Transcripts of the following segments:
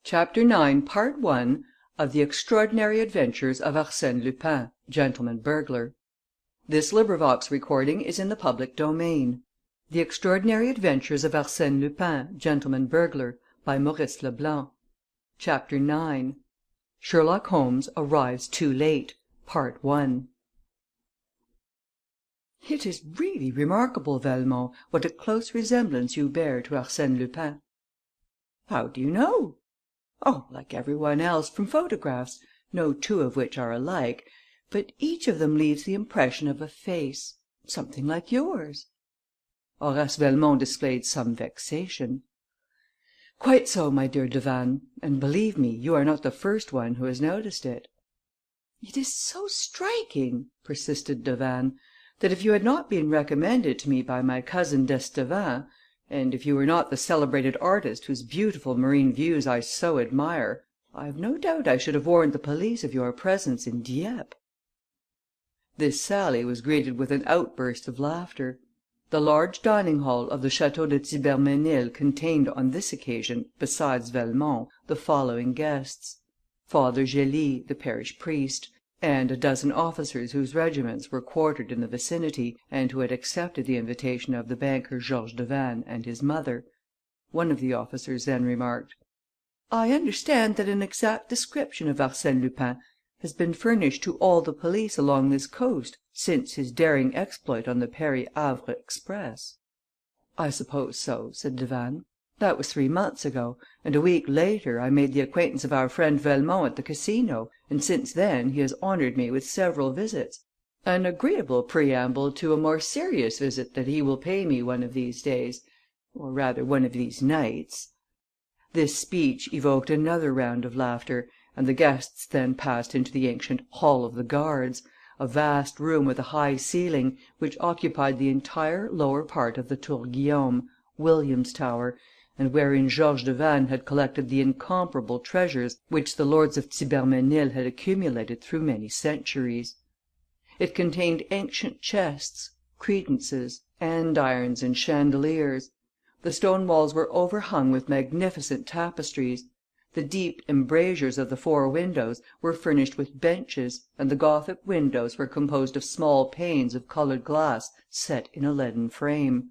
Chapter 9, Part 1 of The Extraordinary Adventures of Arsène Lupin, Gentleman Burglar. This recording is in the public domain. The Extraordinary Adventures of Arsène Lupin, Gentleman Burglar, by Maurice Leblanc. Chapter 9. Sherlock Holmes arrives too late. Part 1. It is really remarkable, Velmont, what a close resemblance you bear to Arsène Lupin. How do you know? Oh, like every one else, from photographs, no two of which are alike, but each of them leaves the impression of a face, something like yours. Horace Velmont displayed some vexation. Quite so, my dear Devanne, and believe me, you are not the first one who has noticed it. It is so striking, persisted Devanne, that if you had not been recommended to me by my cousin d'Estevin, and if you were not the celebrated artist whose beautiful marine views I so admire, I have no doubt I should have warned the police of your presence in Dieppe. This sally was greeted with an outburst of laughter. The large dining hall of the Château de Thibermesnil contained on this occasion, besides Velmont, the following guests: Father Gély, the parish priest, and a dozen officers whose regiments were quartered in the vicinity, and who had accepted the invitation of the banker Georges Devanne and his mother. One of the officers then remarked: "I understand that an exact description of Arsène Lupin has been furnished to all the police along this coast since his daring exploit on the Paris Havre express." "I suppose so," said Devanne. "That was 3 months ago, and a week later I made the acquaintance of our friend Velmont at the Casino, and since then he has honoured me with several visits. An agreeable preamble to a more serious visit that he will pay me one of these days, or rather one of these nights." This speech evoked another round of laughter, and the guests then passed into the ancient Hall of the Guards, a vast room with a high ceiling, which occupied the entire lower part of the Tour Guillaume, William's Tower, and wherein Georges Devanne had collected the incomparable treasures which the lords of Thibermesnil had accumulated through many centuries. It contained ancient chests, credences, andirons and chandeliers. The stone walls were overhung with magnificent tapestries. The deep embrasures of the 4 windows were furnished with benches, and the Gothic windows were composed of small panes of coloured glass set in a leaden frame.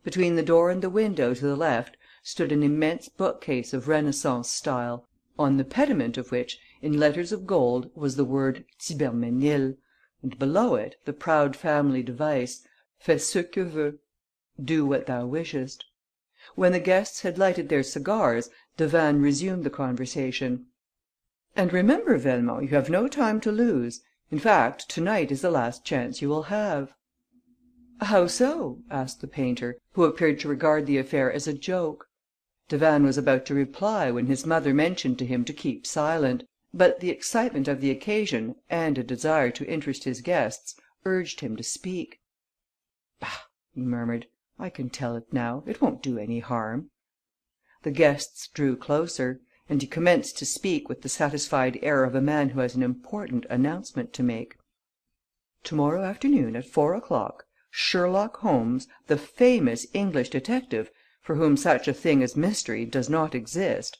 Between the door and the window to the left stood an immense bookcase of Renaissance style, on the pediment of which, in letters of gold, was the word Thibermesnil, and below it the proud family device, Fais ce que veux, do what thou wishest. When the guests had lighted their cigars, Devanne resumed the conversation: "And remember, Velmont, you have no time to lose. In fact, to night is the last chance you will have." "How so?" asked the painter, who appeared to regard the affair as a joke. Devanne was about to reply when his mother mentioned to him to keep silent, but the excitement of the occasion, and a desire to interest his guests, urged him to speak. "Bah!" he murmured, "I can tell it now. It won't do any harm." The guests drew closer, and he commenced to speak with the satisfied air of a man who has an important announcement to make. "Tomorrow afternoon at 4 o'clock, Sherlock Holmes, the famous English detective, for whom such a thing as mystery does not exist,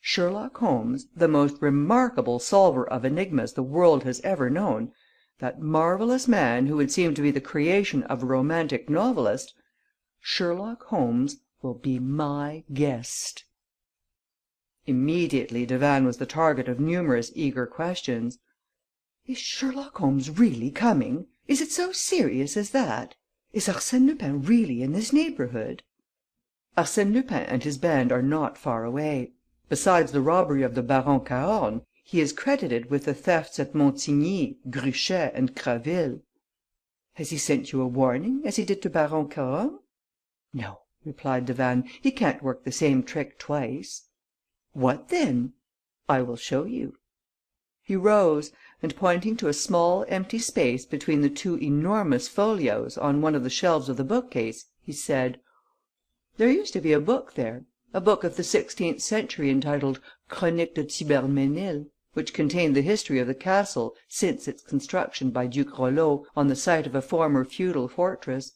Sherlock Holmes, the most remarkable solver of enigmas the world has ever known, that marvellous man who would seem to be the creation of a romantic novelist, Sherlock Holmes will be my guest." Immediately Devanne was the target of numerous eager questions. "Is Sherlock Holmes really coming? Is it so serious as that? Is Arsène Lupin really in this neighbourhood?" "Arsène Lupin and his band are not far away. Besides the robbery of the Baron Cahorn, he is credited with the thefts at Montigny, Gruchet and Craville." "Has he sent you a warning, as he did to Baron Cahorn?" "No," replied Devanne, "he can't work the same trick twice." "What then?" "I will show you." He rose, and pointing to a small empty space between the 2 enormous folios on one of the shelves of the bookcase, he said: "There used to be a book there, a book of the 16th century entitled Chronique de Thibermesnil, which contained the history of the castle since its construction by Duke Rollo on the site of a former feudal fortress.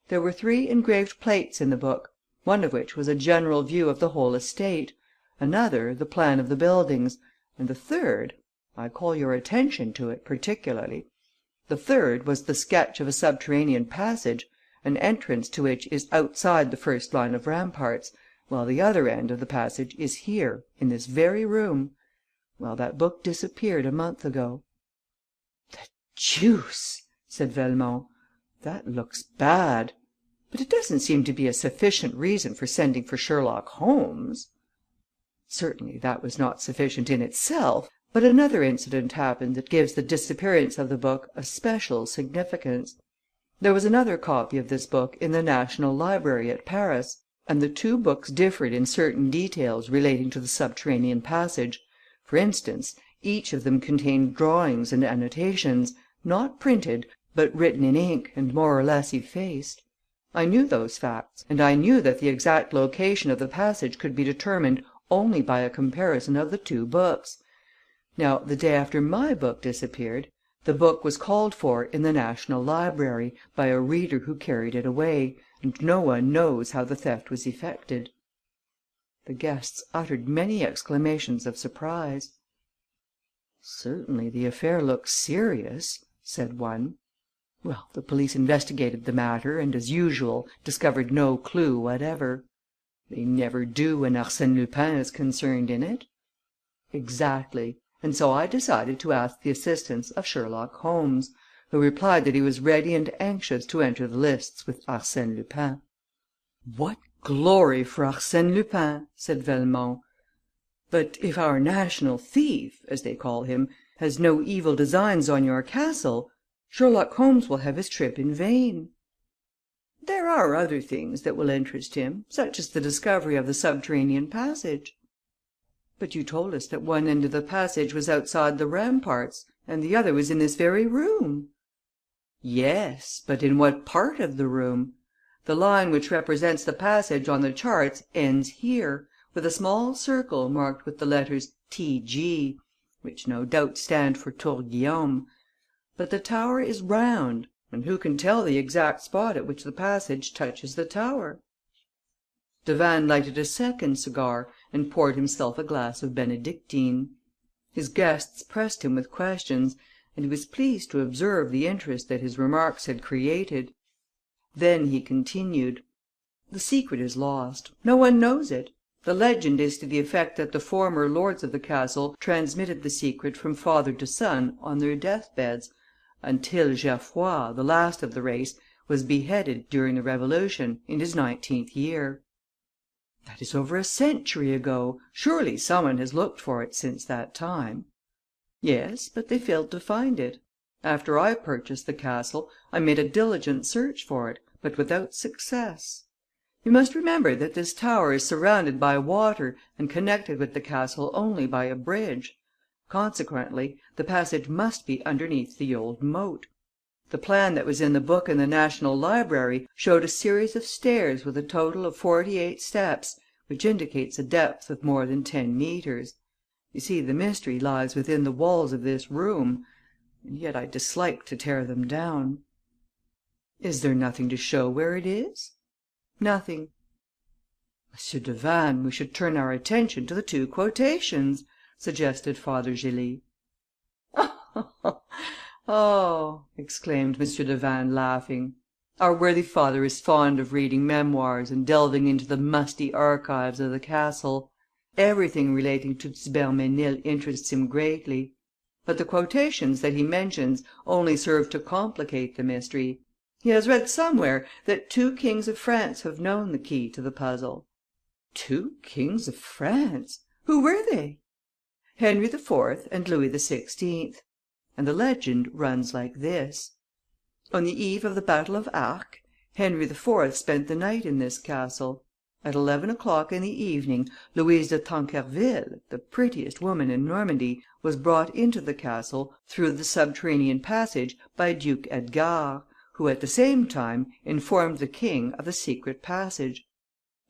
There were 3 engraved plates in the book, one of which was a general view of the whole estate, another the plan of the buildings, and the third, I call your attention to it particularly, the third was the sketch of a subterranean passage, an entrance to which is outside the first line of ramparts, while the other end of the passage is here, in this very room. Well, that book disappeared a month ago." "The deuce!" said Velmont. "That looks bad. But it doesn't seem to be a sufficient reason for sending for Sherlock Holmes." Certainly that was not sufficient in itself, but another incident happened that gives the disappearance of the book a special significance. There was another copy of this book in the National Library at Paris, and the two books differed in certain details relating to the subterranean passage. For instance, each of them contained drawings and annotations, not printed, but written in ink and more or less effaced. I knew those facts, and I knew that the exact location of the passage could be determined only by a comparison of the two books. Now, the day after my book disappeared, the book was called for in the National Library by a reader who carried it away, and no one knows how the theft was effected." The guests uttered many exclamations of surprise. "Certainly the affair looks serious," said one. "Well, the police investigated the matter and, as usual, discovered no clue whatever." "They never do when Arsène Lupin is concerned in it." "Exactly. And so I decided to ask the assistance of Sherlock Holmes, who replied that he was ready and anxious to enter the lists with Arsène Lupin." "What glory for Arsène Lupin!" said Velmont. "But if our national thief, as they call him, has no evil designs on your castle, Sherlock Holmes will have his trip in vain." "There are other things that will interest him, such as the discovery of the subterranean passage." "But you told us that one end of the passage was outside the ramparts and the other was in this very room." "Yes, but in what part of the room? The line which represents the passage on the charts ends here, with a small circle marked with the letters T.G., which no doubt stand for Tour Guillaume. But the tower is round, and who can tell the exact spot at which the passage touches the tower?" Devanne lighted a second cigar and poured himself a glass of Benedictine. His guests pressed him with questions, and he was pleased to observe the interest that his remarks had created. Then he continued: "The secret is lost. No one knows it. The legend is to the effect that the former lords of the castle transmitted the secret from father to son on their deathbeds, until Gerfroy, the last of the race, was beheaded during the Revolution, in his 19th year." "That is over a century ago. Surely some one has looked for it since that time." "Yes, but they failed to find it. After I purchased the castle, I made a diligent search for it, but without success. You must remember that this tower is surrounded by water and connected with the castle only by a bridge. Consequently, the passage must be underneath the old moat. The plan that was in the book in the National Library showed a series of stairs with a total of 48 steps, which indicates a depth of more than 10 meters. You see, the mystery lies within the walls of this room, and yet I dislike to tear them down." "Is there nothing to show where it is?" "Nothing." "M. Devanne, we should turn our attention to the two quotations," suggested Father Gély. "Oh!" exclaimed M. Devanne, laughing. "Our worthy father is fond of reading memoirs and delving into the musty archives of the castle. Everything relating to Thibermesnil interests him greatly. But the quotations that he mentions only serve to complicate the mystery. He has read somewhere that 2 kings of France have known the key to the puzzle." "2 kings of France? Who were they?" "Henry IV. and Louis XVI. And the legend runs like this: on the eve of the battle of Arques, Henry IV. spent the night in this castle. At 11 o'clock in the evening, Louise de Tancarville, the prettiest woman in Normandy, was brought into the castle through the subterranean passage by Duke Edgard, who at the same time informed the king of the secret passage.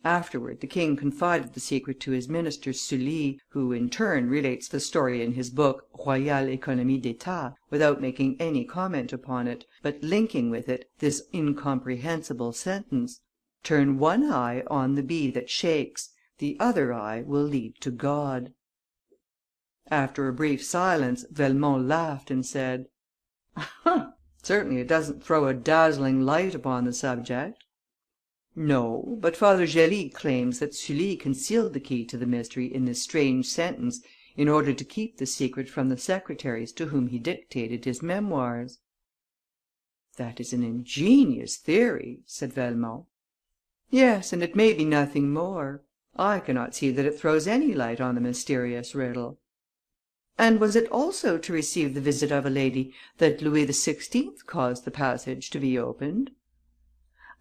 Afterward the king confided the secret to his minister Sully, who, in turn, relates the story in his book Royale Économie d'État, without making any comment upon it, but linking with it this incomprehensible sentence: 'Turn one eye on the bee that shakes, The other eye will lead to God." After a brief silence, Velmont laughed and said: "Certainly it doesn't throw a dazzling light upon the subject." "No, but Father Gély claims that Sully concealed the key to the mystery in this strange sentence in order to keep the secret from the secretaries to whom he dictated his memoirs." "That is an ingenious theory," said Velmont. "Yes, and it may be nothing more. I cannot see that it throws any light on the mysterious riddle." "And was it also to receive the visit of a lady that Louis XVI. Caused the passage to be opened?"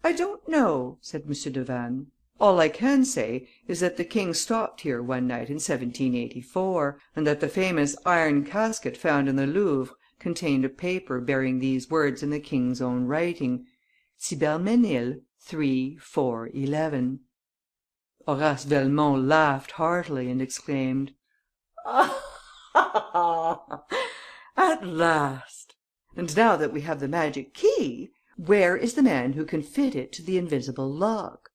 "I don't know," said M. de Vannes. "All I can say is that the king stopped here one night in 1784, and that the famous iron casket found in the Louvre contained a paper bearing these words in the king's own writing: Cybermenil 3 4 11. Horace Velmont laughed heartily and exclaimed: "At last! And now that we have the magic key, where is the man who can fit it to the invisible lock?"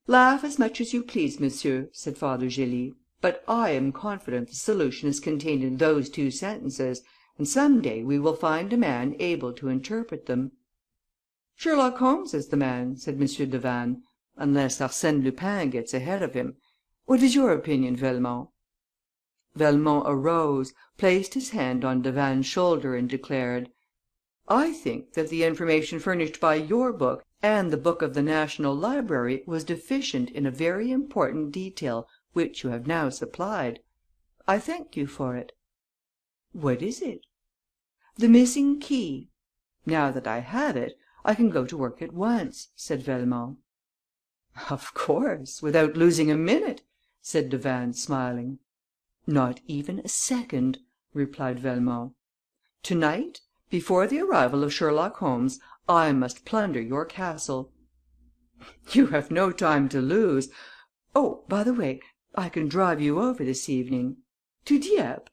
"Laugh as much as you please, monsieur," said Father Gély, "but I am confident the solution is contained in those two sentences, and some day we will find a man able to interpret them." "Sherlock Holmes is the man," said M. de Vannes, "unless Arsène Lupin gets ahead of him. What is your opinion, Velmont?" Velmont arose, placed his hand on de Vannes' shoulder and declared: "I think that the information furnished by your book and the book of the National Library was deficient in a very important detail which you have now supplied. I thank you for it." "What is it?" "The missing key. Now that I have it, I can go to work at once," said Velmont. "Of course, without losing a minute," said de Vannes, smiling. "Not even a second," replied Velmont. "Tonight, before the arrival of Sherlock Holmes, I must plunder your castle." "You have no time to lose. Oh, by the way, I can drive you over this evening." "To Dieppe?"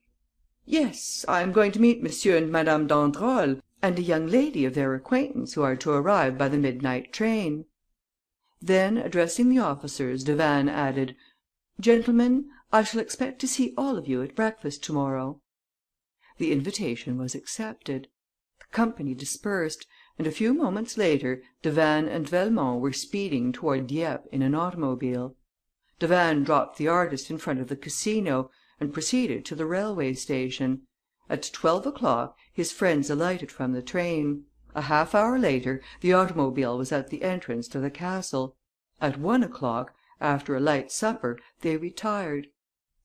"Yes, I am going to meet Monsieur and Madame d'Androl and a young lady of their acquaintance who are to arrive by the midnight train." Then, addressing the officers, de Vannes added: "Gentlemen, I shall expect to see all of you at breakfast to morrow." The invitation was accepted. The company dispersed, and a few moments later de Vannes and Velmont were speeding toward Dieppe in an automobile. De Vannes dropped the artist in front of the Casino, and proceeded to the railway station. At 12 o'clock, his friends alighted from the train. A half hour later, the automobile was at the entrance to the castle. At 1 o'clock, after a light supper, they retired.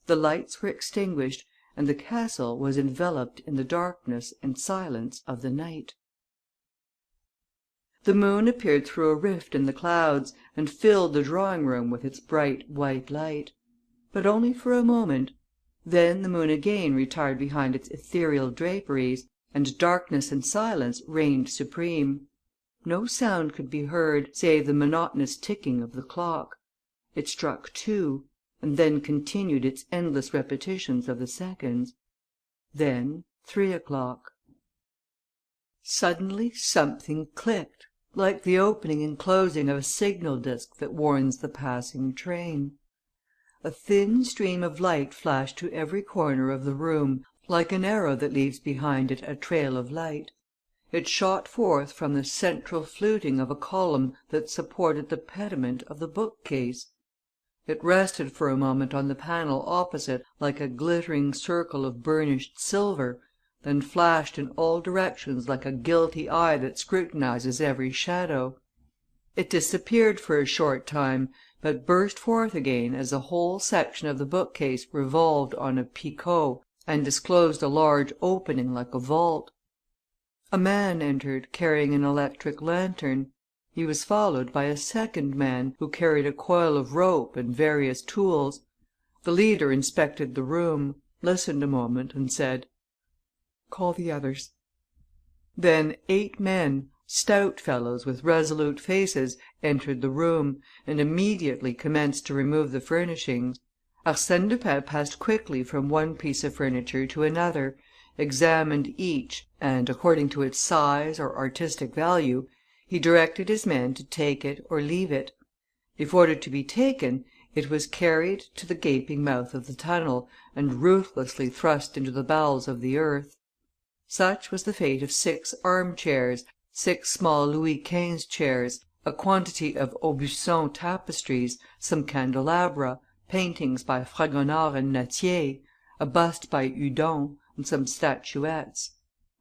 The lights were extinguished, and the castle was enveloped in the darkness and silence of the night. The moon appeared through a rift in the clouds, and filled the drawing room with its bright white light. But only for a moment. Then the moon again retired behind its ethereal draperies, and darkness and silence reigned supreme. No sound could be heard, save the monotonous ticking of the clock. It struck 2, and then continued its endless repetitions of the seconds. Then 3 o'clock. Suddenly something clicked, like the opening and closing of a signal disc that warns the passing train. A thin stream of light flashed to every corner of the room, like an arrow that leaves behind it a trail of light. It shot forth from the central fluting of a column that supported the pediment of the bookcase. It rested for a moment on the panel opposite like a glittering circle of burnished silver, then flashed in all directions like a guilty eye that scrutinizes every shadow. It disappeared for a short time, but burst forth again as a whole section of the bookcase revolved on a picot and disclosed a large opening like a vault. A man entered, carrying an electric lantern. He was followed by a second man, who carried a coil of rope and various tools. The leader inspected the room, listened a moment and said: "Call the others." Then 8 men, stout fellows with resolute faces, entered the room, and immediately commenced to remove the furnishings. Arsène Lupin passed quickly from one piece of furniture to another, examined each, and, according to its size or artistic value, he directed his men to take it or leave it. If ordered to be taken, It was carried to the gaping mouth of the tunnel and ruthlessly thrust into the bowels of the earth. Such was the fate of 6 arm chairs, 6 small Louis XV chairs, a quantity of Aubusson tapestries, some candelabra, paintings by Fragonard and Nattier, a bust by Hudon, and some statuettes.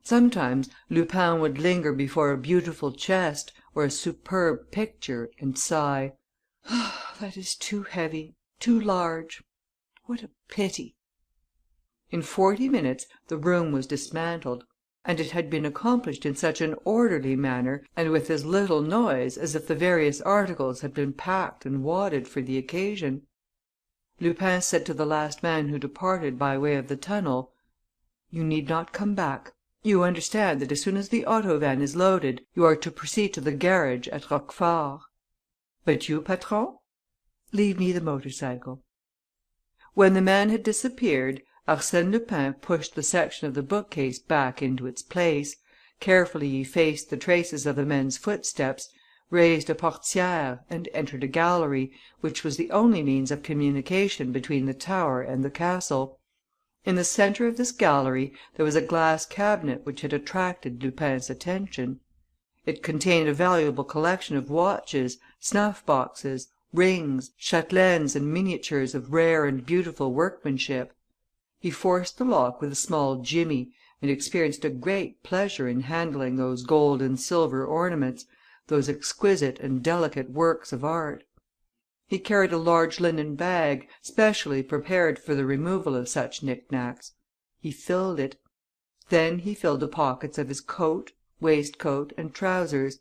Sometimes Lupin would linger before a beautiful chest, or a superb picture, and sigh: "That is too heavy, too large. What a pity!" In 40 minutes the room was dismantled, and it had been accomplished in such an orderly manner and with as little noise as if the various articles had been packed and wadded for the occasion. Lupin said to the last man who departed by way of the tunnel: "You need not come back. You understand that as soon as the auto van is loaded, you are to proceed to the garage at Roquefort. But you, patron? Leave me the motor cycle." When the man had disappeared, Arsène Lupin pushed the section of the bookcase back into its place, carefully effaced the traces of the men's footsteps, raised a portière and entered a gallery, which was the only means of communication between the tower and the castle. In the centre of this gallery there was a glass cabinet which had attracted Lupin's attention. It contained a valuable collection of watches, snuff boxes, rings, châtelaines and miniatures of rare and beautiful workmanship. He forced the lock with a small jimmy and experienced a great pleasure in handling those gold and silver ornaments, those exquisite and delicate works of art. He carried a large linen bag, specially prepared for the removal of such knick-knacks. He filled it. Then he filled the pockets of his coat, waistcoat and trousers,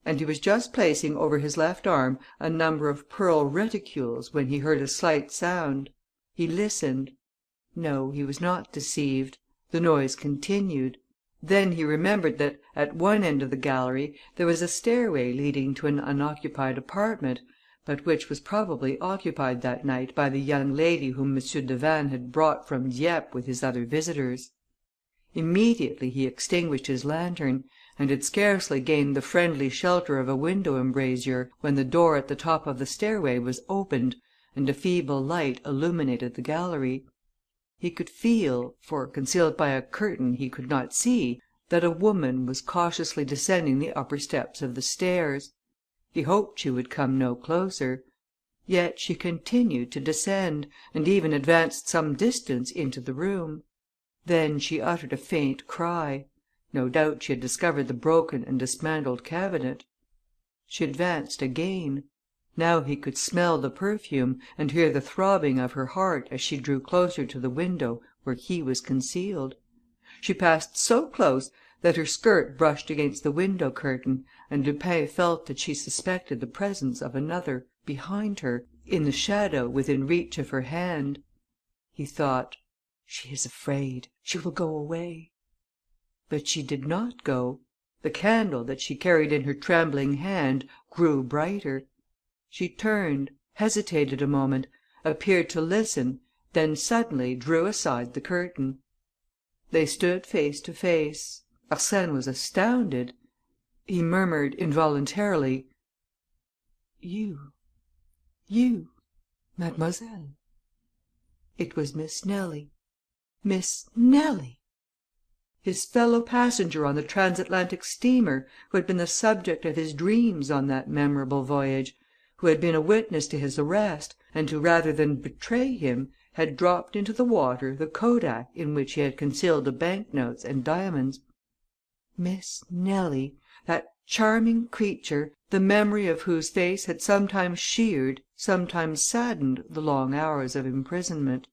and he was just placing over his left arm a number of pearl reticules when he heard a slight sound. He listened. No, he was not deceived. The noise continued. Then he remembered that, at one end of the gallery, there was a stairway leading to an unoccupied apartment, but which was probably occupied that night by the young lady whom M. de Vannes had brought from Dieppe with his other visitors. Immediately he extinguished his lantern, and had scarcely gained the friendly shelter of a window embrasure, when the door at the top of the stairway was opened, and a feeble light illuminated the gallery. He could feel, for, concealed by a curtain, he could not see, that a woman was cautiously descending the upper steps of the stairs. He hoped she would come no closer. Yet she continued to descend, and even advanced some distance into the room. Then she uttered a faint cry. No doubt she had discovered the broken and dismantled cabinet. She advanced again. Now he could smell the perfume, and hear the throbbing of her heart as she drew closer to the window where he was concealed. She passed so close that her skirt brushed against the window curtain, and Lupin felt that she suspected the presence of another, behind her, in the shadow, within reach of her hand. He thought: "She is afraid. She will go away." But she did not go. The candle, that she carried in her trembling hand, grew brighter. She turned, hesitated a moment, appeared to listen, then suddenly drew aside the curtain. They stood face to face. Arsène was astounded. He murmured, involuntarily: "You, mademoiselle." It was Miss Nelly. Miss Nelly! His fellow passenger on the transatlantic steamer, who had been the subject of his dreams on that memorable voyage, who had been a witness to his arrest, and who, rather than betray him, had dropped into the water the kodak in which he had concealed the bank notes and diamonds. Miss Nelly, that charming creature, the memory of whose face had sometimes cheered, sometimes saddened the long hours of imprisonment.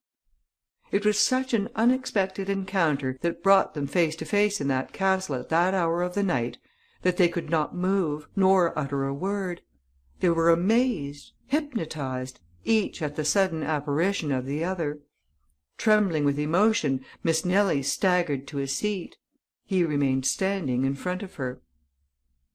It was such an unexpected encounter that brought them face to face in that castle at that hour of the night, that they could not move, nor utter a word. They were amazed, hypnotized, each at the sudden apparition of the other. Trembling with emotion, Miss Nelly staggered to a seat. He remained standing in front of her.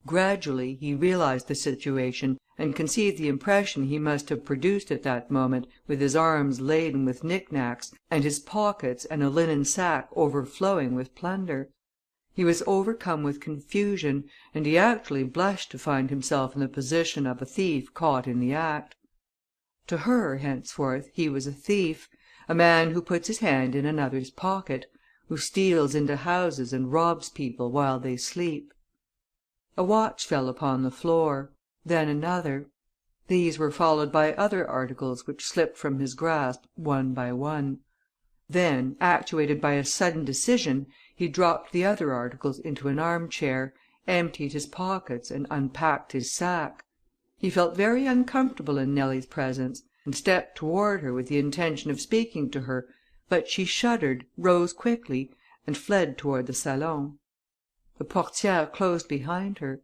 Gradually, he realized the situation and conceived the impression he must have produced at that moment, with his arms laden with knick-knacks and his pockets and a linen sack overflowing with plunder. He was overcome with confusion, and he actually blushed to find himself in the position of a thief caught in the act. To her, henceforth, he was a thief, a man who puts his hand in another's pocket, who steals into houses and robs people while they sleep. A watch fell upon the floor, then another. These were followed by other articles which slipped from his grasp one by one. Then, actuated by a sudden decision, he dropped the other articles into an arm chair, emptied his pockets and unpacked his sack. He felt very uncomfortable in Nellie's presence, and stepped toward her with the intention of speaking to her, but she shuddered, rose quickly, and fled toward the salon. The portière closed behind her.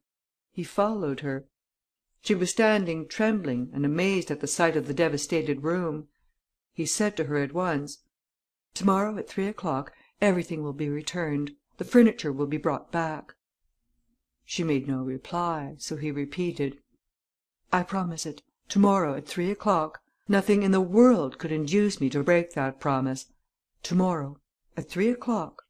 He followed her. She was standing trembling and amazed at the sight of the devastated room. He said to her at once: "Tomorrow, at 3 o'clock, everything will be returned. The furniture will be brought back." She made no reply, so he repeated: "I promise it. Tomorrow, at 3 o'clock. Nothing in the world could induce me to break that promise. Tomorrow, at 3 o'clock."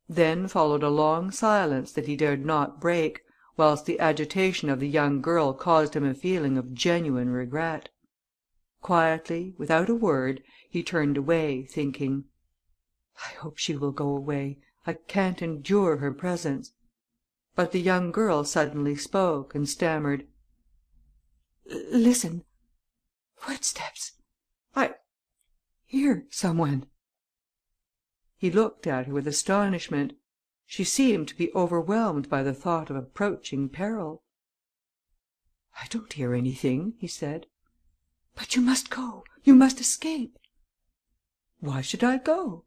Then followed a long silence that he dared not break, whilst the agitation of the young girl caused him a feeling of genuine regret. Quietly, without a word, he turned away, thinking: "I hope she will go away. I can't endure her presence." But the young girl suddenly spoke, and stammered: "Listen. Footsteps. I hear some one." He looked at her with astonishment. She seemed to be overwhelmed by the thought of approaching peril. "I don't hear anything," he said. "But you must go. You must escape." "Why should I go?"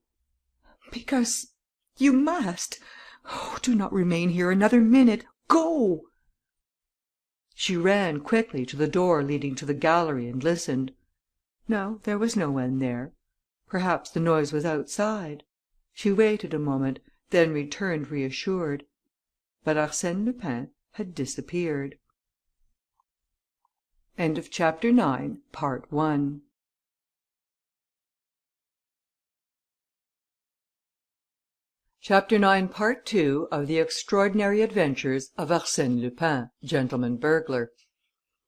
"Because you must. Oh, do not remain here another minute. Go!" She ran quickly to the door leading to the gallery and listened. No, there was no one there. Perhaps the noise was outside. She waited a moment, then returned reassured. But Arsène Lupin had disappeared. Chapter 9, Part 2, of the extraordinary adventures of Arsène Lupin, gentleman burglar.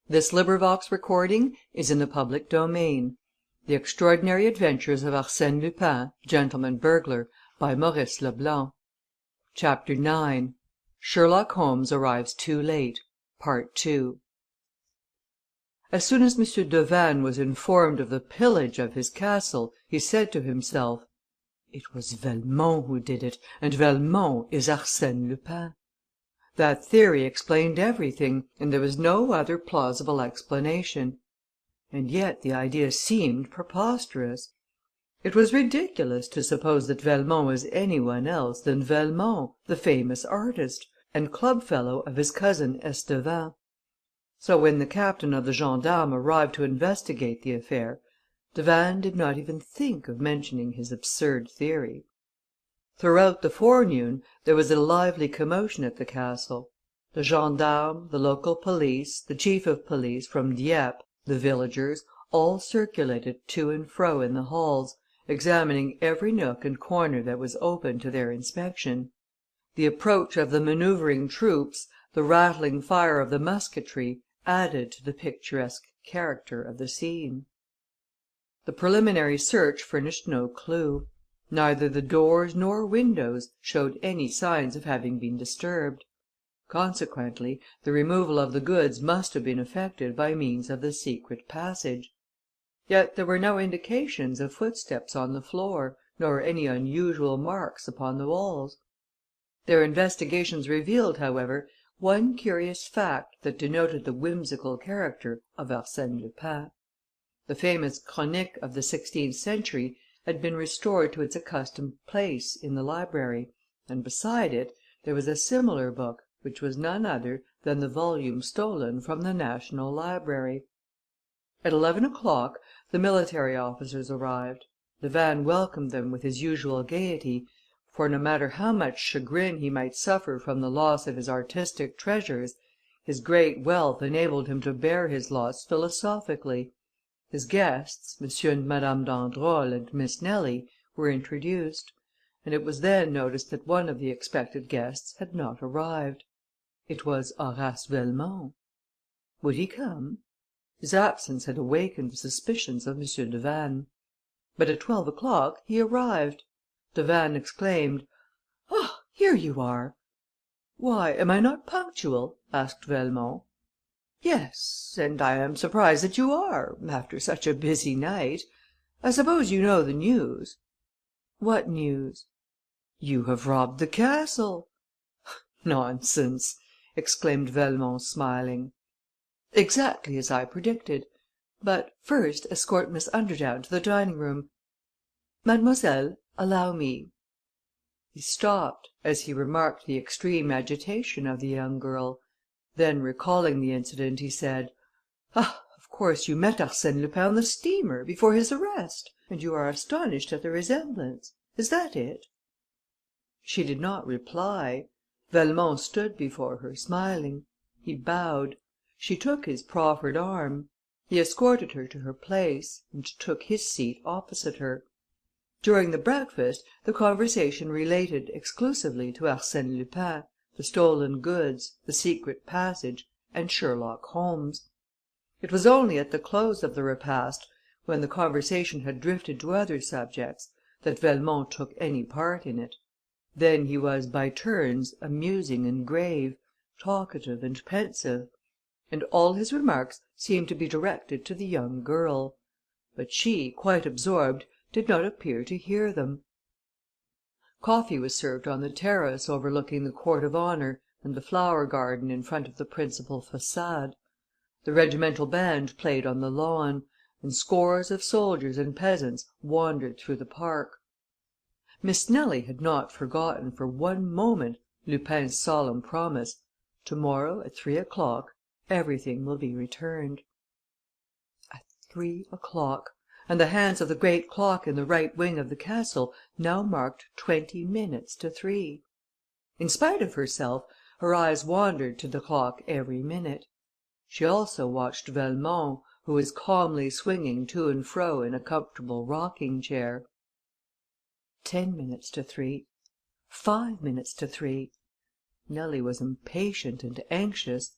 This recording is in the public domain. The Extraordinary Adventures of Arsène Lupin, Gentleman Burglar, by Maurice Leblanc. Chapter 9. Sherlock Holmes arrives too late. Part 2. As soon as M. de Vannes was informed of the pillage of his castle, he said to himself: "It was Velmont who did it, and Velmont is Arsène Lupin." That theory explained everything, and there was no other plausible explanation. And yet the idea seemed preposterous. It was ridiculous to suppose that Velmont was any one else than Velmont, the famous artist, and club fellow of his cousin Estevin. So when the captain of the gendarmes arrived to investigate the affair, de Vannes did not even think of mentioning his absurd theory. Throughout the forenoon there was a lively commotion at the castle. The gendarmes, the local police, the chief of police from Dieppe, the villagers, all circulated to and fro in the halls, examining every nook and corner that was open to their inspection. The approach of the manoeuvring troops, the rattling fire of the musketry, added to the picturesque character of the scene. The preliminary search furnished no clue. Neither the doors nor windows showed any signs of having been disturbed. Consequently, the removal of the goods must have been effected by means of the secret passage. Yet there were no indications of footsteps on the floor, nor any unusual marks upon the walls. Their investigations revealed, however, one curious fact that denoted the whimsical character of Arsène Lupin. The famous Chronique of the 16th century had been restored to its accustomed place in the library, and beside it there was a similar book, which was none other than the volume stolen from the National Library. At 11 o'clock the military officers arrived. De Vannes welcomed them with his usual gaiety, for no matter how much chagrin he might suffer from the loss of his artistic treasures, his great wealth enabled him to bear his loss philosophically. His guests, M. and Madame d'Androl and Miss Nelly, were introduced; and it was then noticed that one of the expected guests had not arrived. It was Horace Velmont. Would he come? His absence had awakened the suspicions of M. de Vannes. But at 12 o'clock he arrived. De Vannes exclaimed: "Ah! Here you are!" "Why, am I not punctual?" asked Velmont. "Yes, and I am surprised that you are, after such a busy night. I suppose you know the news?" "What news?" "You have robbed the castle." "Nonsense!" exclaimed Velmont, smiling. "Exactly as I predicted. But, first, escort Miss Underdown to the dining room. Mademoiselle, allow me." He stopped, as he remarked the extreme agitation of the young girl. Then, recalling the incident, he said: "Ah, of course, you met Arsène Lupin on the steamer, before his arrest, and you are astonished at the resemblance. Is that it?" She did not reply. Velmont stood before her, smiling. He bowed. She took his proffered arm. He escorted her to her place, and took his seat opposite her. During the breakfast, the conversation related exclusively to Arsène Lupin, the stolen goods, the secret passage, and Sherlock Holmes. It was only at the close of the repast, when the conversation had drifted to other subjects, that Velmont took any part in it. Then he was, by turns, amusing and grave, talkative and pensive; and all his remarks seemed to be directed to the young girl. But she, quite absorbed, did not appear to hear them. Coffee was served on the terrace overlooking the court of honour and the flower garden in front of the principal façade. The regimental band played on the lawn, and scores of soldiers and peasants wandered through the park. Miss Nelly had not forgotten for one moment Lupin's solemn promise: "To morrow, at 3 o'clock, everything will be returned." At 3 o'clock! And the hands of the great clock in the right wing of the castle now marked 20 minutes to 3. In spite of herself, her eyes wandered to the clock every minute. She also watched Velmont, who was calmly swinging to and fro in a comfortable rocking chair. 10 minutes to 3. 5 minutes to 3. Nelly was impatient and anxious.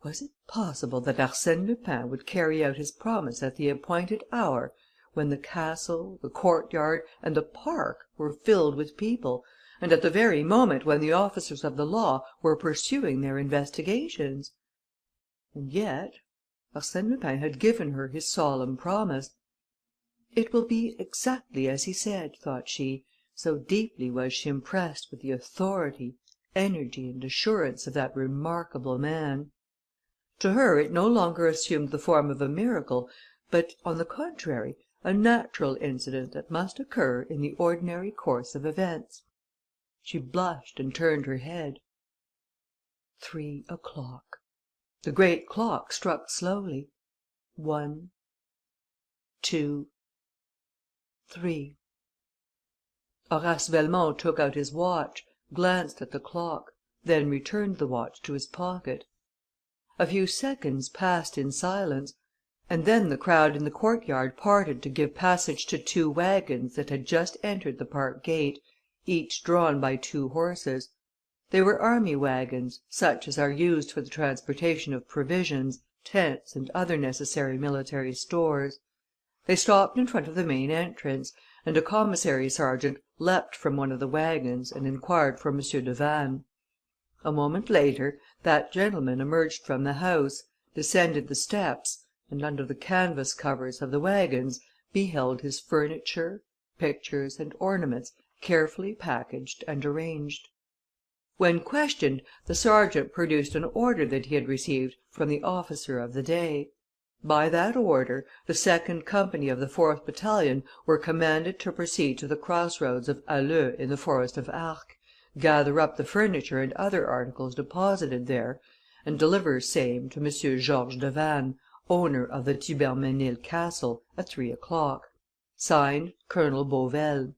Was it possible that Arsène Lupin would carry out his promise at the appointed hour, when the castle, the courtyard, and the park were filled with people, and at the very moment when the officers of the law were pursuing their investigations? And yet Arsène Lupin had given her his solemn promise. "It will be exactly as he said," thought she, so deeply was she impressed with the authority, energy, and assurance of that remarkable man. To her it no longer assumed the form of a miracle, but, on the contrary, a natural incident that must occur in the ordinary course of events. She blushed and turned her head. 3 o'clock. The great clock struck slowly. 1, 2, 3. Horace Velmont took out his watch, glanced at the clock, then returned the watch to his pocket. A few seconds passed in silence, and then the crowd in the courtyard parted to give passage to 2 wagons that had just entered the park gate, each drawn by 2 horses. They were army wagons, such as are used for the transportation of provisions, tents, and other necessary military stores. They stopped in front of the main entrance, and a commissary sergeant leapt from one of the wagons and inquired for M. de Vannes. A moment later, that gentleman emerged from the house, descended the steps, and, under the canvas covers of the wagons, beheld his furniture, pictures, and ornaments carefully packaged and arranged. When questioned, the sergeant produced an order that he had received from the officer of the day. By that order, the 2nd company of the 4th battalion were commanded to proceed to the cross roads of Halleux in the forest of Arques, gather up the furniture and other articles deposited there, and deliver same to M. Georges de Vannes, owner of the Thibermesnil castle, at 3 o'clock. Signed, Colonel Beauvel.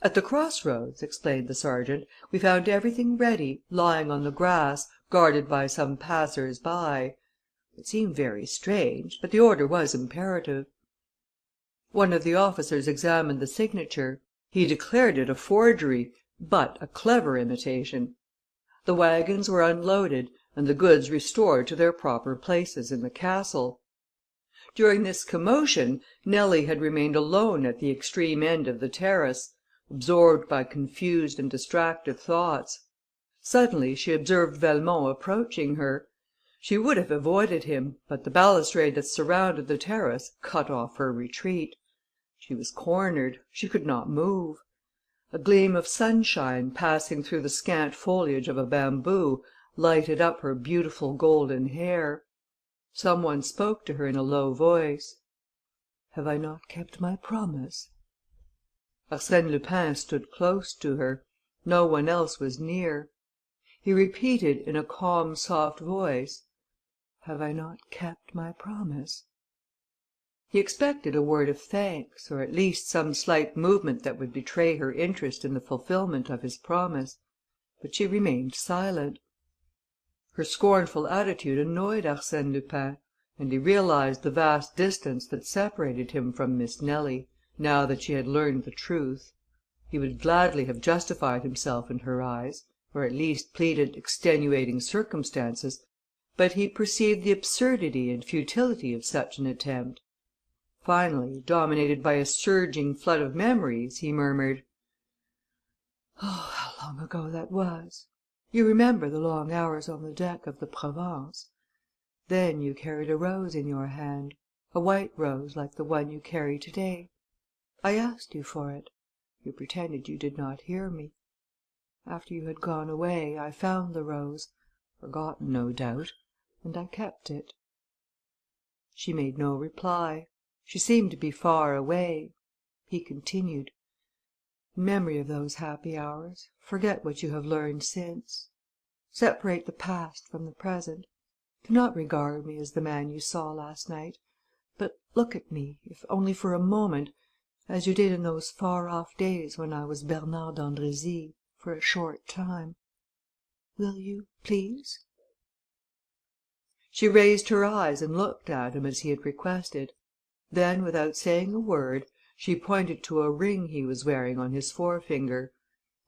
"At the cross roads," explained the sergeant, "we found everything ready, lying on the grass, guarded by some passers by. It seemed very strange, but the order was imperative." One of the officers examined the signature. He declared it a forgery, but a clever imitation. The wagons were unloaded, and the goods restored to their proper places in the castle. During this commotion, Nelly had remained alone at the extreme end of the terrace, absorbed by confused and distracted thoughts. Suddenly she observed Velmont approaching her. She would have avoided him, but the balustrade that surrounded the terrace cut off her retreat. She was cornered, she could not move. A gleam of sunshine, passing through the scant foliage of a bamboo, lighted up her beautiful golden hair. Some one spoke to her in a low voice. "Have I not kept my promise?" Arsène Lupin stood close to her. No one else was near. He repeated in a calm, soft voice, "Have I not kept my promise?" He expected a word of thanks, or at least some slight movement that would betray her interest in the fulfilment of his promise, but she remained silent. Her scornful attitude annoyed Arsène Lupin, and he realized the vast distance that separated him from Miss Nelly, now that she had learned the truth. He would gladly have justified himself in her eyes, or at least pleaded extenuating circumstances, but he perceived the absurdity and futility of such an attempt. Finally, dominated by a surging flood of memories, he murmured: "Oh, how long ago that was! You remember the long hours on the deck of the Provence? Then you carried a rose in your hand, a white rose like the one you carry to day. I asked you for it. You pretended you did not hear me. After you had gone away, I found the rose, forgotten no doubt, and I kept it." She made no reply. She seemed to be far away. He continued: "In memory of those happy hours, forget what you have learned since. Separate the past from the present. Do not regard me as the man you saw last night, but look at me, if only for a moment, as you did in those far off days when I was Bernard d'Andrésy, for a short time. Will you, please?" She raised her eyes and looked at him as he had requested. Then, without saying a word, she pointed to a ring he was wearing on his forefinger.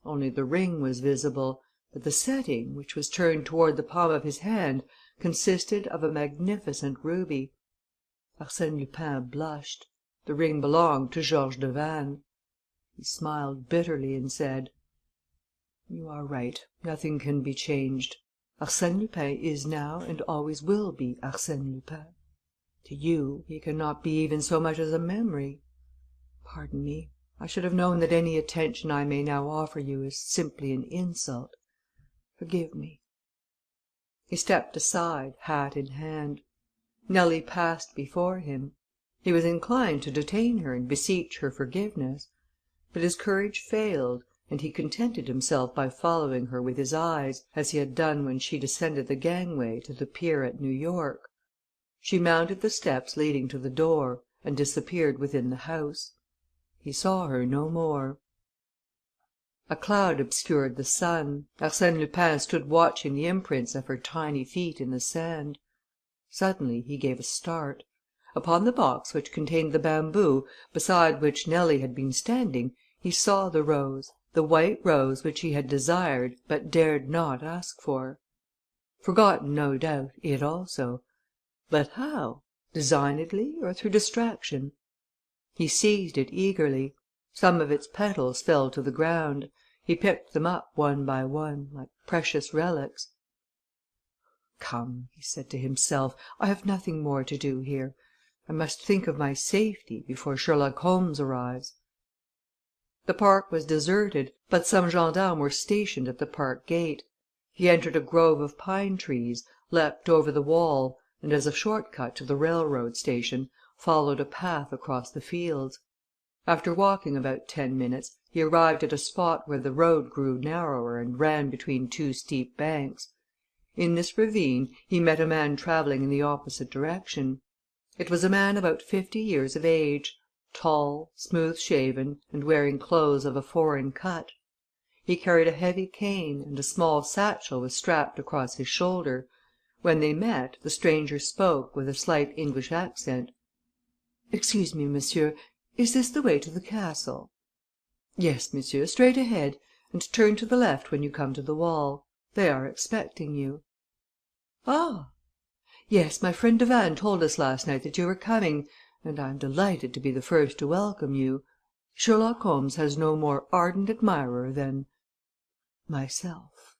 Only the ring was visible, but the setting, which was turned toward the palm of his hand, consisted of a magnificent ruby. Arsène Lupin blushed. The ring belonged to Georges Devanne. He smiled bitterly and said: "You are right. Nothing can be changed. Arsène Lupin is now and always will be Arsène Lupin. To you, he cannot be even so much as a memory. Pardon me. I should have known that any attention I may now offer you is simply an insult. Forgive me." He stepped aside, hat in hand. Nelly passed before him. He was inclined to detain her and beseech her forgiveness. But his courage failed, and he contented himself by following her with his eyes, as he had done when she descended the gangway to the pier at New York. She mounted the steps leading to the door, and disappeared within the house. He saw her no more. A cloud obscured the sun. Arsène Lupin stood watching the imprints of her tiny feet in the sand. Suddenly he gave a start. Upon the box which contained the bamboo, beside which Nelly had been standing, he saw the rose, the white rose which he had desired but dared not ask for. Forgotten, no doubt, it also. But how? Designedly or through distraction? He seized it eagerly. Some of its petals fell to the ground. He picked them up one by one, like precious relics. "Come," he said to himself, "I have nothing more to do here. I must think of my safety before Sherlock Holmes arrives." The park was deserted, but some gendarmes were stationed at the park gate. He entered a grove of pine trees, leapt over the wall, and, as a short cut to the railroad station, followed a path across the fields. After walking about 10 minutes, he arrived at a spot where the road grew narrower and ran between two steep banks. In this ravine he met a man travelling in the opposite direction. It was a man about 50 years of age, tall, smooth shaven, and wearing clothes of a foreign cut. He carried a heavy cane, and a small satchel was strapped across his shoulder. When they met, the stranger spoke, with a slight English accent: "Excuse me, monsieur, is this the way to the castle?" "Yes, monsieur, straight ahead, and turn to the left when you come to the wall. They are expecting you." "Ah! Yes, my friend Davanne told us last night that you were coming, and I am delighted to be the first to welcome you. Sherlock Holmes has no more ardent admirer than myself."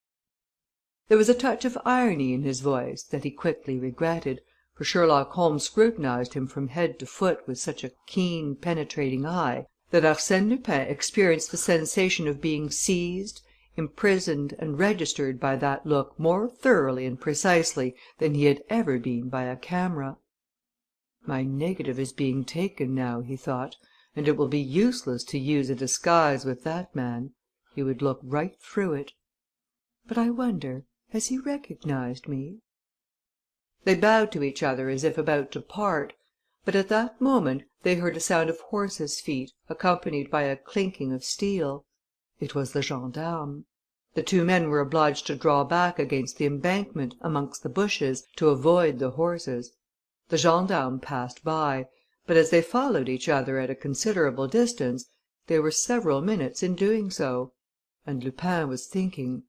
There was a touch of irony in his voice that he quickly regretted, for Sherlock Holmes scrutinized him from head to foot with such a keen, penetrating eye, that Arsène Lupin experienced the sensation of being seized, imprisoned and registered by that look more thoroughly and precisely than he had ever been by a camera. "My negative is being taken now," he thought, "and it will be useless to use a disguise with that man. He would look right through it. But I wonder, has he recognized me?" They bowed to each other as if about to part, but at that moment they heard a sound of horses' feet, accompanied by a clinking of steel. It was the gendarme. The two men were obliged to draw back against the embankment, amongst the bushes, to avoid the horses. The gendarme passed by, but as they followed each other at a considerable distance, they were several minutes in doing so; and Lupin was thinking: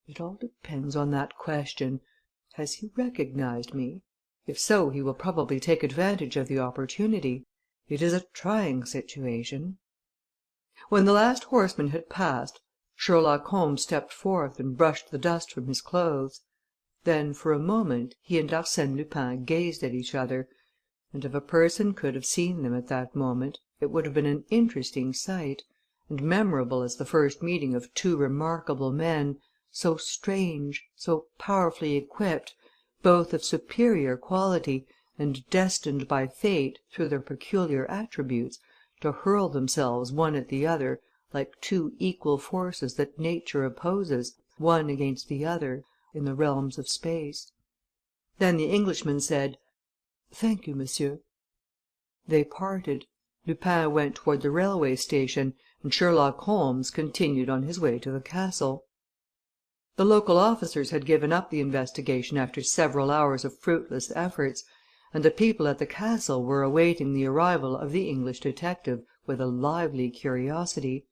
"It all depends on that question. Has he recognized me? If so, he will probably take advantage of the opportunity. It is a trying situation." When the last horseman had passed, Sherlock Holmes stepped forth and brushed the dust from his clothes. Then, for a moment, he and Arsène Lupin gazed at each other, and if a person could have seen them at that moment, it would have been an interesting sight, and memorable as the first meeting of two remarkable men, so strange, so powerfully equipped, both of superior quality, and destined by fate, through their peculiar attributes, to hurl themselves one at the other, like two equal forces that nature opposes, one against the other, in the realms of space. Then the Englishman said: "Thank you, monsieur." They parted. Lupin went toward the railway station, and Sherlock Holmes continued on his way to the castle. The local officers had given up the investigation after several hours of fruitless efforts, and the people at the castle were awaiting the arrival of the English detective with a lively curiosity.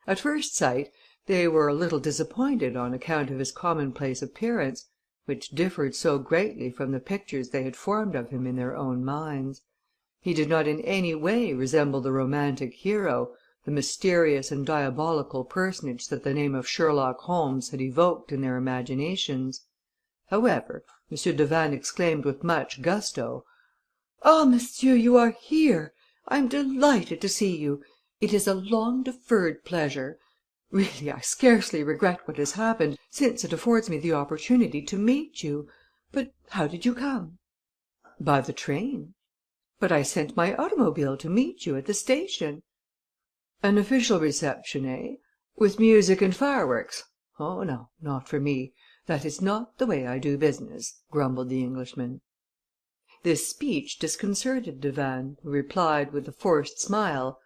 At first sight, they were a little disappointed on account of his commonplace appearance, which differed so greatly from the pictures they had formed of him in their own minds. He did not in any way resemble the romantic hero, the mysterious and diabolical personage that the name of Sherlock Holmes had evoked in their imaginations. However, M. Davanne exclaimed with much gusto: "Ah, monsieur, you are here! I am delighted to see you. It is a long deferred pleasure. Really, I scarcely regret what has happened, since it affords me the opportunity to meet you. But how did you come?" "By the train." "But I sent my automobile to meet you at the station." "An official reception, eh? With music and fireworks? Oh, no, not for me. That is not the way I do business," grumbled the Englishman. This speech disconcerted Davanne, who replied, with a forced smile: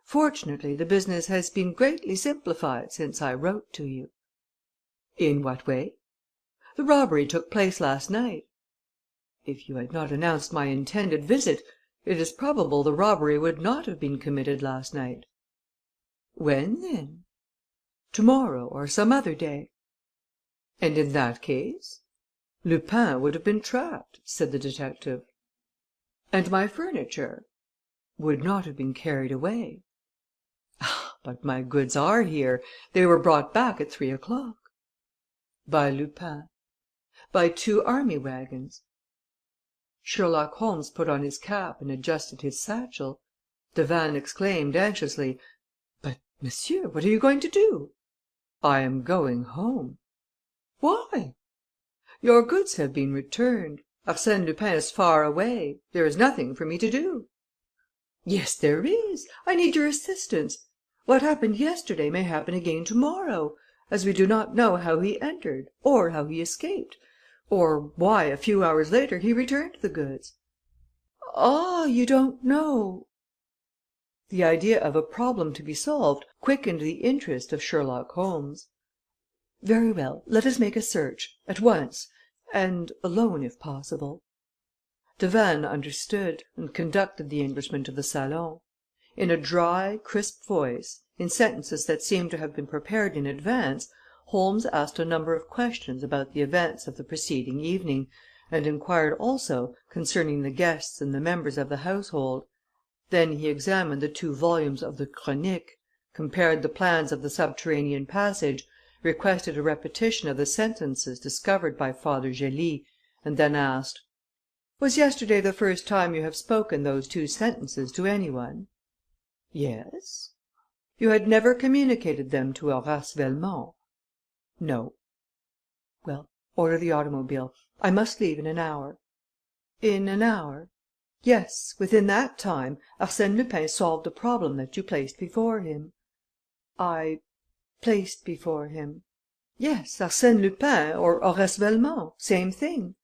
"Fortunately, the business has been greatly simplified since I wrote to you." "In what way?" "The robbery took place last night." "If you had not announced my intended visit, it is probable the robbery would not have been committed last night." "When, then?" "To morrow or some other day." "And in that case?" "Lupin would have been trapped," said the detective. "And my furniture?" "Would not have been carried away." "Ah, but my goods are here. They were brought back at 3 o'clock." "By Lupin." "By 2 army wagons." Sherlock Holmes put on his cap and adjusted his satchel. Davanne exclaimed, anxiously: "But, monsieur, what are you going to do?" "I am going home." "Why?" "Your goods have been returned. Arsène Lupin is far away. There is nothing for me to do." "Yes, there is. I need your assistance. What happened yesterday may happen again to morrow, as we do not know how he entered, or how he escaped, or why, a few hours later, he returned the goods." "Ah, you don't know!" The idea of a problem to be solved quickened the interest of Sherlock Holmes. "Very well, let us make a search, at once, and alone if possible." Davanne understood, and conducted the Englishman to the salon. In a dry, crisp voice, in sentences that seemed to have been prepared in advance, Holmes asked a number of questions about the events of the preceding evening, and inquired also concerning the guests and the members of the household. Then he examined the 2 volumes of the Chronique, compared the plans of the subterranean passage, requested a repetition of the sentences discovered by Father Gély, and then asked: "Was yesterday the first time you have spoken those 2 sentences to any one?" "Yes." "You had never communicated them to Horace Velmont?" "No." "Well, order the automobile. I must leave in an hour." "In an hour?" "Yes, within that time, Arsène Lupin solved the problem that you placed before him." "I placed before him?" "Yes, Arsène Lupin or Horace Velmont, same thing."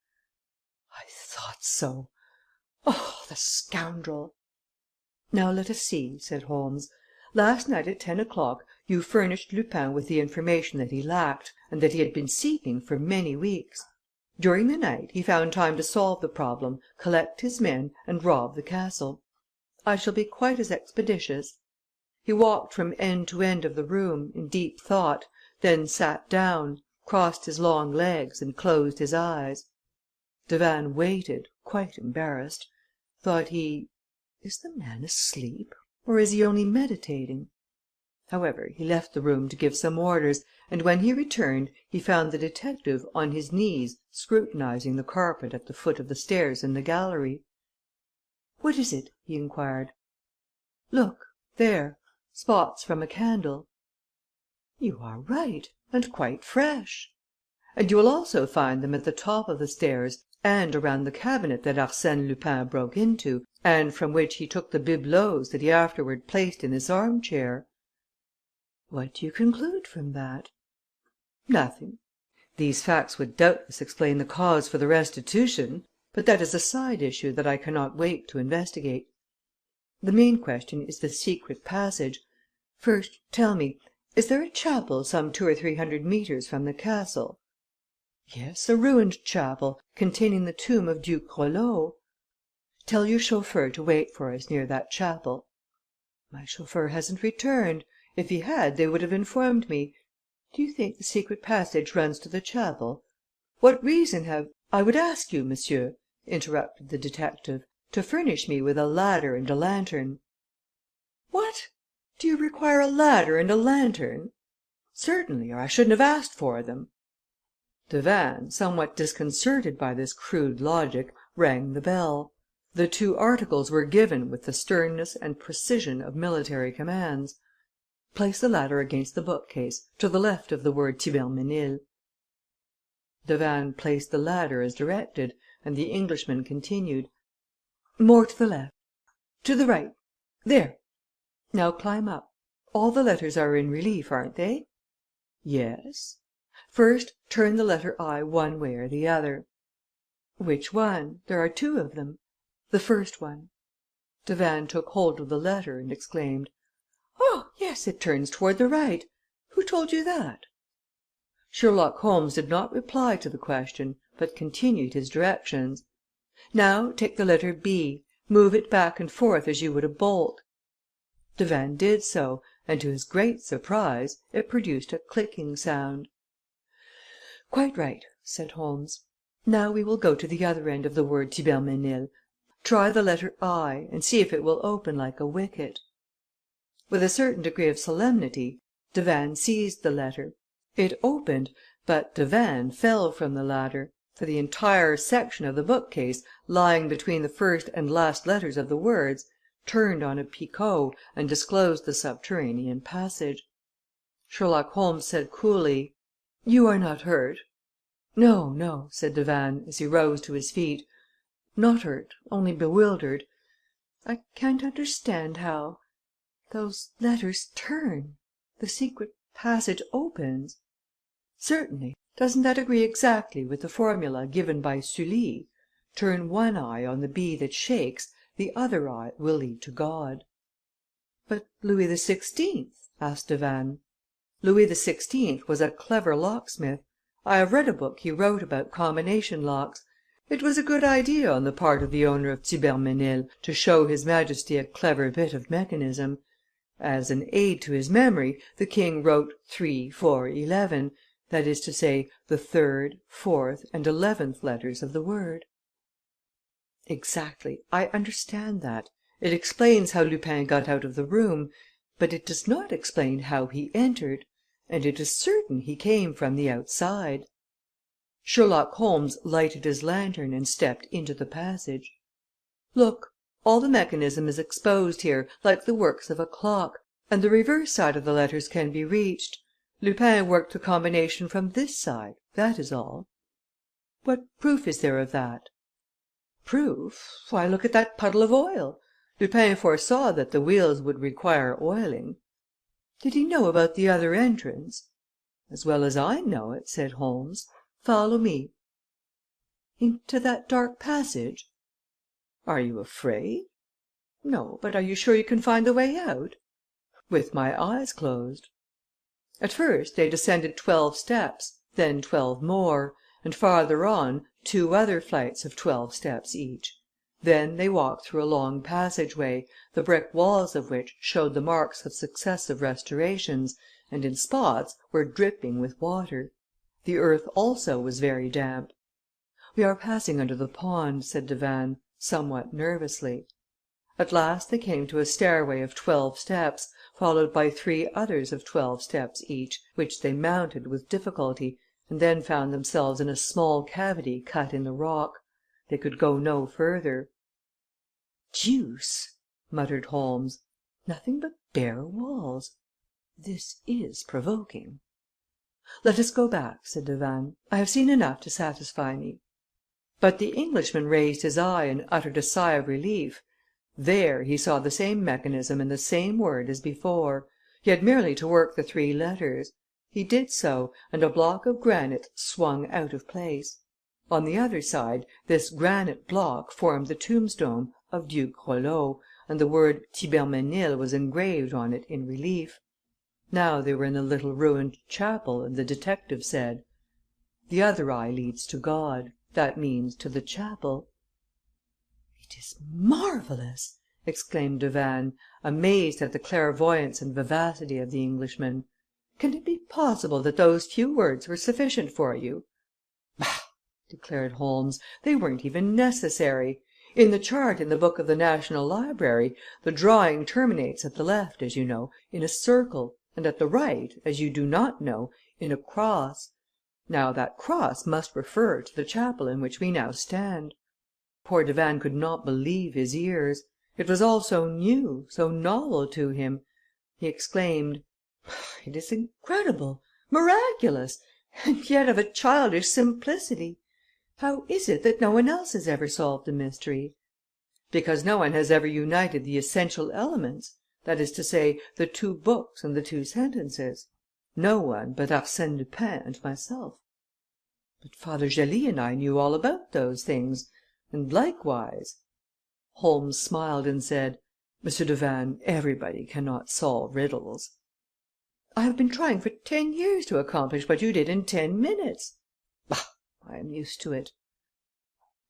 "I thought so. Oh, the scoundrel!" "Now let us see," said Holmes. "Last night at 10 o'clock, you furnished Lupin with the information that he lacked and that he had been seeking for many weeks. During the night, he found time to solve the problem, collect his men and rob the castle. I shall be quite as expeditious." He walked from end to end of the room, in deep thought, then sat down, crossed his long legs and closed his eyes. Devanne waited, quite embarrassed. Thought he: "Is the man asleep? Or is he only meditating?" However, he left the room to give some orders, and when he returned, he found the detective on his knees scrutinizing the carpet at the foot of the stairs in the gallery. "What is it?" he inquired. "Look, there, spots from a candle." "You are right, and quite fresh." "And you will also find them at the top of the stairs and around the cabinet that Arsène Lupin broke into and from which he took the bibelots that he afterward placed in this arm chair." "What do you conclude from that?" "Nothing. These facts would doubtless explain the cause for the restitution, but that is a side issue that I cannot wait to investigate. The main question is the secret passage. First, tell me, is there a chapel some 200 or 300 metres from the castle?" "Yes, a ruined chapel, containing the tomb of Duke Rollo." "Tell your chauffeur to wait for us near that chapel." "My chauffeur hasn't returned. If he had, they would have informed me. Do you think the secret passage runs to the chapel? What reason have—" "I would ask you, monsieur," interrupted the detective, "to furnish me with a ladder and a lantern." "What! Do you require a ladder and a lantern?" "Certainly, or I shouldn't have asked for them." Devanne, somewhat disconcerted by this crude logic, rang the bell. The 2 articles were given with the sternness and precision of military commands. "Place the ladder against the bookcase, to the left of the word Thibermesnil." Devanne placed the ladder as directed, and the Englishman continued: "More to the left. To the right. There. Now climb up. All the letters are in relief, aren't they?" "Yes." "First, turn the letter I one way or the other." "Which one? There are 2 of them." "The first one." Devanne took hold of the letter and exclaimed: "Oh, yes, it turns toward the right. Who told you that?" Sherlock Holmes did not reply to the question, but continued his directions: "Now take the letter B. Move it back and forth as you would a bolt." Devanne did so, and to his great surprise, it produced a clicking sound. "Quite right," said Holmes. "Now we will go to the other end of the word Thibermesnil. Try the letter I and see if it will open like a wicket." With a certain degree of solemnity, Devanne seized the letter. It opened, but Devanne fell from the ladder, for the entire section of the bookcase, lying between the first and last letters of the words, turned on a picot and disclosed the subterranean passage. Sherlock Holmes said coolly: "You are not hurt?" "No, no," said Devanne, as he rose to his feet. "Not hurt, only bewildered. I can't understand how those letters turn, the secret passage opens." "Certainly. Doesn't that agree exactly with the formula given by Sully? Turn one eye on the bee that shakes, the other eye will lead to God." "But Louis XVI.?" asked Devanne. "Louis XVI. was a clever locksmith. I have read a book he wrote about combination locks. It was a good idea on the part of the owner of Thibermesnil to show His Majesty a clever bit of mechanism. As an aid to his memory, the king wrote 3, 4, 11, that is to say, the third, fourth, and 11th letters of the word." "Exactly. I understand that. It explains how Lupin got out of the room, but it does not explain how he entered, and it is certain he came from the outside." Sherlock Holmes lighted his lantern and stepped into the passage. "Look, all the mechanism is exposed here, like the works of a clock, and the reverse side of the letters can be reached. Lupin worked the combination from this side, that is all." "What proof is there of that?" "Proof? Why, look at that puddle of oil. Lupin foresaw that the wheels would require oiling." "Did he know about the other entrance?" "As well as I know it," said Holmes. "Follow me." "Into that dark passage?" "Are you afraid?" "No, but are you sure you can find the way out?" "With my eyes closed." At first they descended 12 steps, then 12 more, and farther on 2 other flights of 12 steps each. Then they walked through a long passage way, the brick walls of which showed the marks of successive restorations, and in spots were dripping with water. The earth also was very damp. "We are passing under the pond," said Devanne, somewhat nervously. At last they came to a stairway of 12 steps, followed by 3 others of 12 steps each, which they mounted with difficulty, and then found themselves in a small cavity cut in the rock. They could go no further. "Deuce!" muttered Holmes. "Nothing but bare walls. This is provoking." "Let us go back," said Devanne. "I have seen enough to satisfy me." But the Englishman raised his eye and uttered a sigh of relief. There he saw the same mechanism and the same word as before. He had merely to work the 3 letters. He did so, and a block of granite swung out of place. On the other side, this granite block formed the tombstone of Duke Rollo, and the word Thibermesnil was engraved on it in relief. Now they were in the little ruined chapel, and the detective said: "The other eye leads to God. That means to the chapel." "It is marvellous!" exclaimed Devanne, amazed at the clairvoyance and vivacity of the Englishman. "Can it be possible that those few words were sufficient for you?" "Bah!" declared Holmes. "They weren't even necessary. In the chart in the book of the National Library, the drawing terminates at the left, as you know, in a circle, and at the right, as you do not know, in a cross. Now that cross must refer to the chapel in which we now stand." Poor Devanne could not believe his ears. It was all so new, so novel to him. He exclaimed: "It is incredible, miraculous, and yet of a childish simplicity! How is it that no one else has ever solved the mystery?" "Because no one has ever united the essential elements, that is to say, the 2 books and the 2 sentences. No one but Arsène Lupin and myself." "But Father Gély and I knew all about those things. And likewise." Holmes smiled and said: "M. Devanne, everybody cannot solve riddles." "I have been trying for 10 years to accomplish what you did in 10 minutes." "Bah! I am used to it."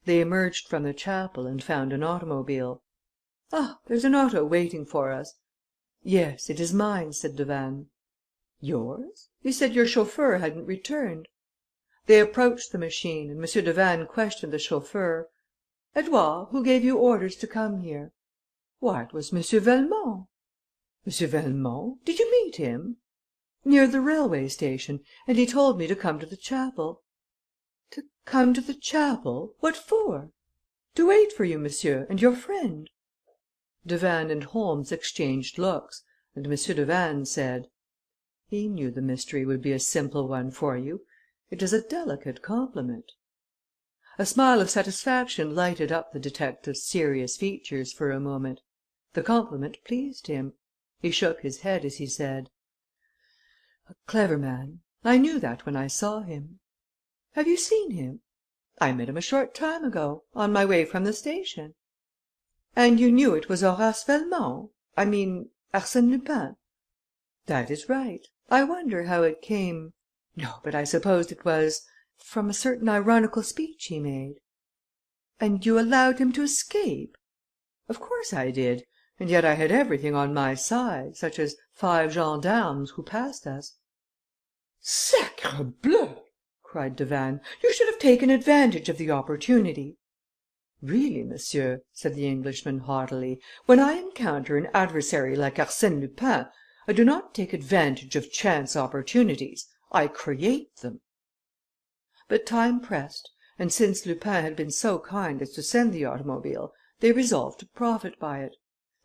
They emerged from the chapel and found an automobile. "Ah, there's an auto waiting for us." "Yes, it is mine," said Devanne. "Yours? You said your chauffeur hadn't returned." They approached the machine and M. Devanne questioned the chauffeur: "Edouard, who gave you orders to come here?" "Why, it was M. Velmont." "M. Velmont? Did you meet him?" "Near the railway station, and he told me to come to the chapel." "To come to the chapel? What for?" "To wait for you, monsieur, and your friend." Devanne and Holmes exchanged looks, and M. Devanne said: "He knew the mystery would be a simple one for you. It is a delicate compliment." A smile of satisfaction lighted up the detective's serious features for a moment. The compliment pleased him. He shook his head as he said: "A clever man. I knew that when I saw him." "Have you seen him?" "I met him a short time ago, on my way from the station." "And you knew it was Horace Velmont? I mean, Arsène Lupin?" "That is right. I wonder how it came...." "No, but I supposed it was from a certain ironical speech he made." "And you allowed him to escape?" "Of course I did. And yet I had everything on my side, such as 5 gendarmes who passed us." "Sacre bleu!" cried Devanne. "You should have taken advantage of the opportunity." "Really, monsieur," said the Englishman haughtily, "when I encounter an adversary like Arsène Lupin, I do not take advantage of chance opportunities, I create them." But time pressed; and since Lupin had been so kind as to send the automobile, they resolved to profit by it.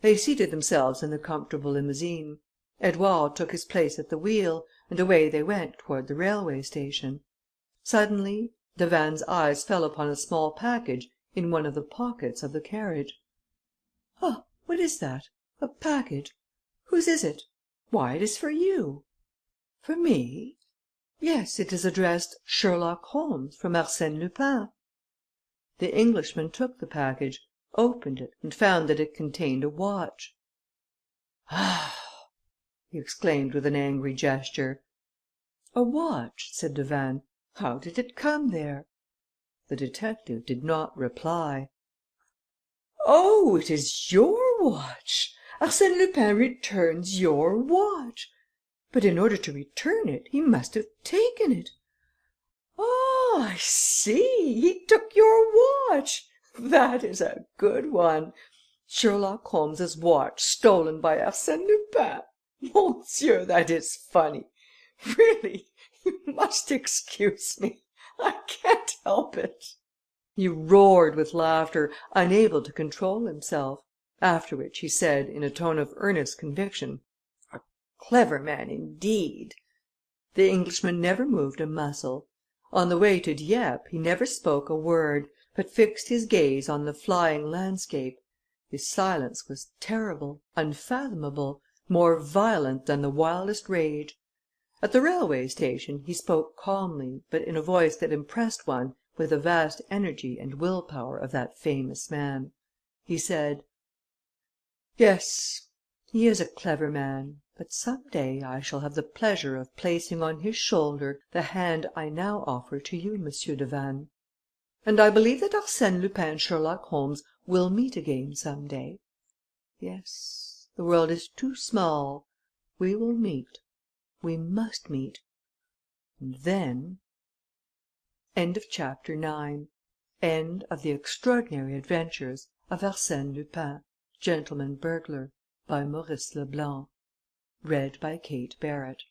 They seated themselves in the comfortable limousine. Edouard took his place at the wheel, and away they went toward the railway station. Suddenly, Devanne's eyes fell upon a small package in one of the pockets of the carriage. "Ah, what is that? A package? Whose is it? Why, it is for you." "For me?" "Yes, it is addressed 'Sherlock Holmes, from Arsène Lupin.'" The Englishman took the package, opened it and found that it contained a watch. "Ah!" he exclaimed, with an angry gesture. "A watch?" said Devanne. "How did it come there?" The detective did not reply. "Oh, it is your watch! Arsène Lupin returns your watch! But in order to return it, he must have taken it. Oh, I see, he took your watch! That is a good one! Sherlock Holmes's watch stolen by Arsène Lupin! Monsieur, that is funny! Really, you must excuse me. I can't help it." He roared with laughter, unable to control himself. After which he said, in a tone of earnest conviction: "A clever man, indeed!" The Englishman never moved a muscle. On the way to Dieppe, he never spoke a word, but fixed his gaze on the flying landscape. His silence was terrible, unfathomable, more violent than the wildest rage. At the railway station, he spoke calmly, but in a voice that impressed one with the vast energy and will power of that famous man. He said: "Yes, he is a clever man, but some day I shall have the pleasure of placing on his shoulder the hand I now offer to you, Monsieur Devanne. And I believe that Arsène Lupin and Sherlock Holmes will meet again some day. Yes, the world is too small. We will meet. We must meet. And then..." End of chapter 9. End of the extraordinary adventures of Arsène Lupin, gentleman burglar, by Maurice Leblanc. Read by Kate Barrett.